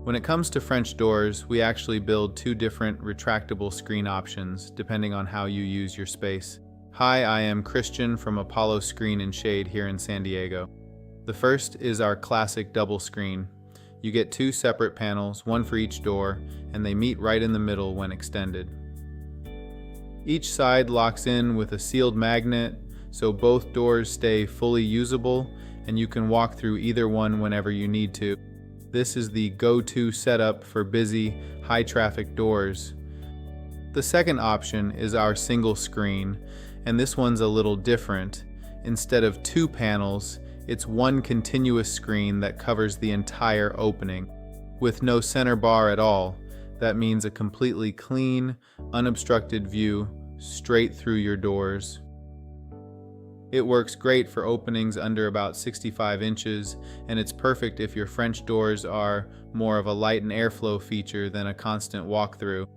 When it comes to French doors, we actually build two different retractable screen options depending on how you use your space. Hi, I am Christian from Apollo Screen and Shade here in San Diego. The first is our classic double screen. You get two separate panels, one for each door, and they meet right in the middle when extended. Each side locks in with a sealed magnet, so both doors stay fully usable and you can walk through either one whenever you need to. This is the go-to setup for busy, high-traffic doors. The second option is our single screen, and this one's a little different. Instead of two panels, it's one continuous screen that covers the entire opening. With no center bar at all, that means a completely clean, unobstructed view straight through your doors. It works great for openings under about 65 inches, and it's perfect if your French doors are more of a light and airflow feature than a constant walkthrough.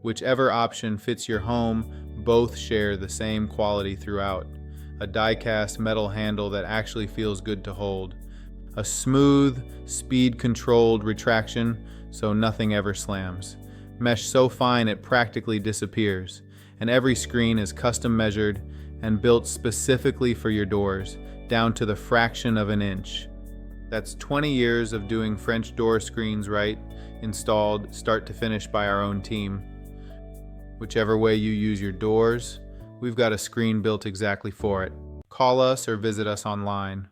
Whichever option fits your home, both share the same quality throughout. A die-cast metal handle that actually feels good to hold. A smooth, speed-controlled retraction so nothing ever slams. Mesh so fine it practically disappears. And every screen is custom measured and built specifically for your doors, down to the fraction of an inch. That's 20 years of doing French door screens right, installed start to finish by our own team. Whichever way you use your doors, we've got a screen built exactly for it. Call us or visit us online.